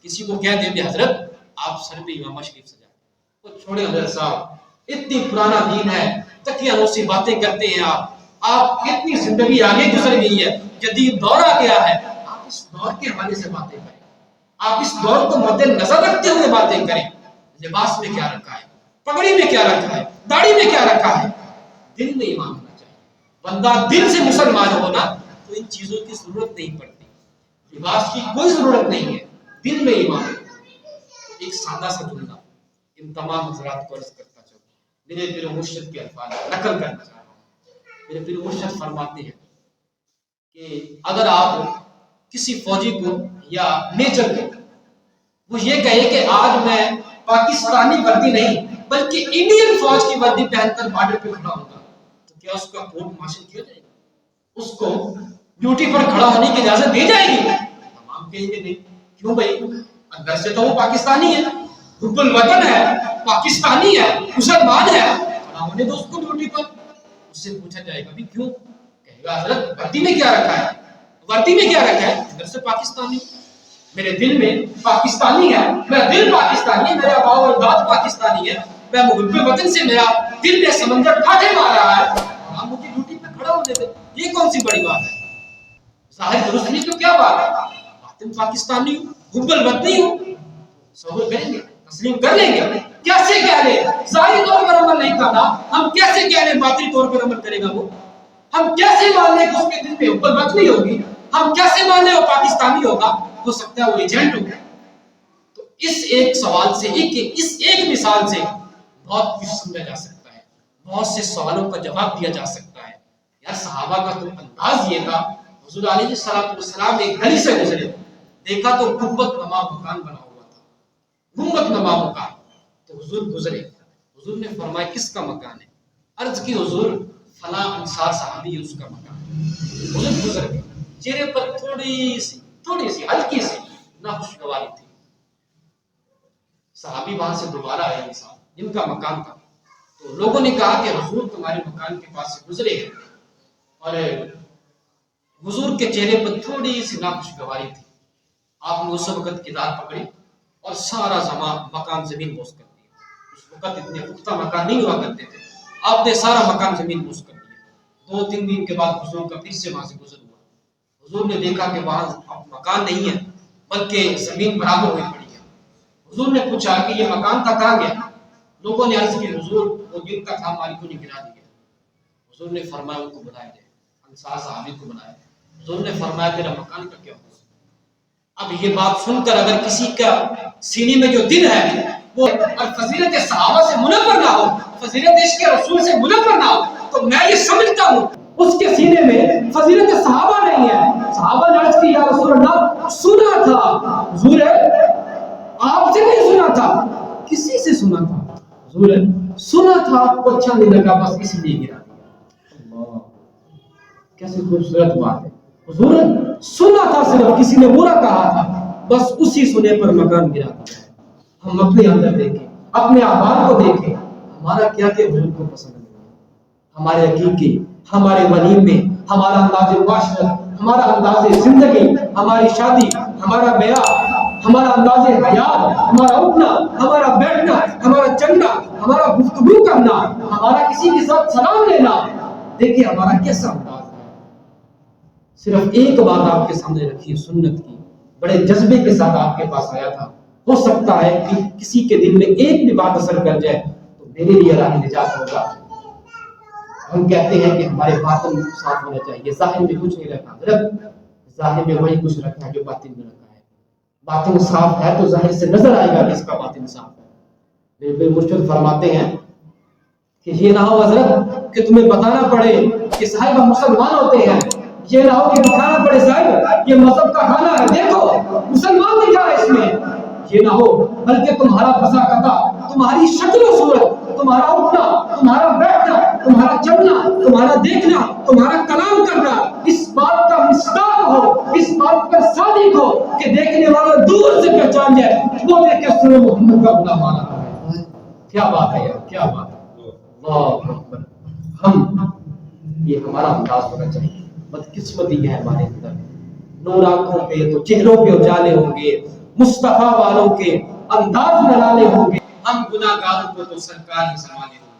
کسی کو کہہ دیں کہ حضرت آپ سر پہ امامہ شریف سجائیں، تو چھوڑے حضرت صاحب اتنی پرانا دین ہے، تکیہ سی باتیں کرتے ہیں آپ اتنی زندگی آگے گزر گئی ہے، جدید دور آ گیا ہے، آپ اس دور کے حوالے سے باتیں کریں، آپ اس دور کو مد نظر رکھتے ہوئے باتیں کریں۔ لباس میں کیا رکھا ہے، پگڑی میں کیا رکھا ہے، داڑھی میں کیا رکھا ہے، دل میں ایمان ہونا چاہیے۔ بندہ دل سے مسلمان ہونا تو ان چیزوں کی ضرورت نہیں پڑتی، لباس کی کوئی ضرورت نہیں ہے، دل میں ایمان۔ ایک سادہ سا جملہ ان تمام حضرات کو عرض کرتا چلوں، میرے پیر مرشد کے الفاظ نقل کرنا چاہ رہا ہوں۔ میرے پیر مرشد فرماتے ہیں کہ اگر آپ کسی فوجی کو یا میجر کو وہ یہ کہے کہ آج میں پاکستانی وردی نہیں بلکہ انڈین فوج کی وردی پہن کر بارڈر پہ کھڑا ہوگا، تو کیا اس کا کورٹ مارشل کیا جائے گا؟ اس کو ڈیوٹی پر کھڑا ہونے کی اجازت دی جائے گی؟ تمام کہیں گے نہیں۔ کیوں بھائی؟ اندر سے تو وہ پاکستانی ہے، حب الوطن ہے، پاکستانی ہے، مسلمان ہے، کھڑا ہونے دو اس کو ڈیوٹی پر۔ اس سے پوچھا جائے گا بھی کیوں؟ کہے گا حضرت وردی میں کیا رکھا ہے، وردی میں کیا رکھا ہے؟ اندر سے پاکستانی، میرے دل میں پاکستانی ہے، میرا دل پاکستانی ہے، میرے آبا و اجداد پاکستانی ہے، میں محب وطن سے میرا دل میں سمندر ٹھاٹھے مار رہا ہے، آپ مجھے ڈیوٹی پہ کھڑا ہونے دے، یہ کون سی بڑی بات ہے؟ ظاہر درست نہیں تو کیا بات ہے؟ باطن پاکستانی ہوں، حب الوطنی ہوں، صبر کریں گے، تسلیم کر لیں گے۔ کیسے کہہ لیں ظاہری طور پر عمل نہیں کرنا، ہم کیسے کہہ لیں باطنی طور پر عمل کرے گا وہ؟ ہم کیسے مان لیں کہ اس کے دل میں حب الوطنی ہوگی؟ ہم کیسے مان لیں وہ پاکستانی ہوگا؟ ہو سکتا ہے وہ ایجنٹ ہوگا۔ تو اس ایک سوال سے، اس ایک مثال سے بہت کچھ سمجھا جا سکتا ہے، بہت سے سوالوں کا جواب دیا جا سکتا ہے۔ یار صحابہ کا تو انداز یہ تھا، حضور علیہ السلام ایک گلی سے گزرے، دیکھا تو گنبد نما مکان بنا ہوا تھا، گنبد نما مکان، تو حضور گزرے، حضور نے فرمایا کس کا مکان ہے؟ عرض کی حضور فلاں انصار صحابی اس کا مکان۔ حضور گزر گئے، چہرے پر تھوڑی سی ہلکی سی ناخوشگواری تھی۔ صحابی وہاں سے دوبارہ آئے انسان جن کا مکان تھا، تو لوگوں نے کہا کہ حضور تمہارے مکان کے پاس سے گزرے ہیں، اور حضور کے چہرے پر تھوڑی سی ناخوشگواری تھی۔ آپ نے اس وقت کتاب پکڑی اور سارا مکان زمین بوس کر دیا۔ اس وقت اتنے پختہ مکان نہیں ہوا کرتے تھے، آپ نے سارا مکان زمین بوس کر دیا۔ 2-3 دن کے بعد حضور کا پھر سے وہاں سے گزر ہوا، حضور نے دیکھا کہ وہاں مکان نہیں ہے بلکہ زمین برابر ہوئی پڑی ہے۔ حضور نے پوچھا کہ یہ مکان تھا کہاں گیا؟ لوگوں نے عرض کی حضور وہ دن کا تھا، ہماری کو نہیں گرا دیا۔ حضور نے فرمایا ان کو بلائے دے، انصار صحابی کو بلایا۔ حضور نے فرمایا تیرا مکان کا کیا ہوا؟ اب یہ بات سن کر اگر کسی کا سینے میں جو دل ہے وہ اور فضیلت صحابہ سے منور نہ ہو، فضیلت عشق رسول سے منور نہ ہو، تو میں یہ سمجھتا ہوں اس کے سینے میں فضیلت صحابہ نہیں ہے۔ صحابہ نے عرض کی یا رسول اللہ سنا تھا، حضور آپ سے نہیں سنا تھا، کسی سے سنا تھا؟ حضور سنا تھا، اچھا نہیں لگا، بس اسی لیے گرا دیا۔ اللہ کیسے خوبصورت بات ہے۔ حضور سنا تھا، صرف کسی نے برا کہا تھا، بس اسی سنے پر مکان گرا دیا۔ ہم اپنے اندر دیکھیں، اپنے احوال کو دیکھیں، ہمارا کیا کہ حضور کو پسند نہیں ہے؟ ہمارے عقیقے، ہمارے ولیمے، ہمارا انداز معاشرت، ہمارا انداز زندگی، ہماری شادی، ہمارا بیاہ، ہمارا انداز حیات، ہمارا اٹھنا، ہمارا بیٹھنا، ہمارا چلنا، ہمارا گفتگو کرنا، ہمارا کسی کے ساتھ سلام لینا، دیکھیے ہمارا کیسا انداز ہے۔ صرف ایک بات آپ کے سامنے رکھی ہے سنت کی، بڑے جذبے کے ساتھ آپ کے پاس آیا تھا، ہو سکتا ہے کہ کسی کے دل میں ایک بھی بات اثر کر جائے تو میرے لیے راہ نجات ہوگا۔ ہم کہتے ہیں کہ ہمارے باطن صاف ہونا چاہیے، ظاہر میں کچھ نہیں رکھا، غلط، ظاہر میں وہی کچھ رکھا ہے جو باطن میں رکھا ہے۔ باطن صاف ہے تو ظاہر سے نظر آئے گا کہ اس کا باطن صاف ہے۔ میرے مرشد فرماتے ہیں کہ یہ نہ ہو حضرت کہ تمہیں بتانا پڑے کہ صاحب ہم مسلمان ہوتے ہیں، یہ نہ ہو کہ دکھانا پڑے صاحب یہ مذہب کا کھانا ہے، دیکھو مسلمان لکھا ہے اس میں، یہ نہ ہو بلکہ تمہارا بسا قطع، تمہاری شکل و صورت، تمہارا اٹھنا، تمہارا بیٹھنا، تمہارا چلنا، تمہارا دیکھنا، تمہارا کلام کرنا اس بات کا مصداق ہو، اس بات پر صادق ہو کہ دیکھنے والا دور سے پہچان جائے وہ دیکھ کے سورہ محمد کا غلام آنا ہے۔ کیا بات ہے یار، کیا بات ہے، اللہ اکبر۔ ہم یہ ہمارا انداز ہونا چاہیے۔ بدقسمتی ہے ہمارے اندر، نور آنکھوں پہ تو چہروں پہ اجالے ہوں گے، مصطفیٰ والوں کے انداز نرالے ہوں گے. ہم گناہگاروں کو تو سرکار ہی سنبھالے ہوگی.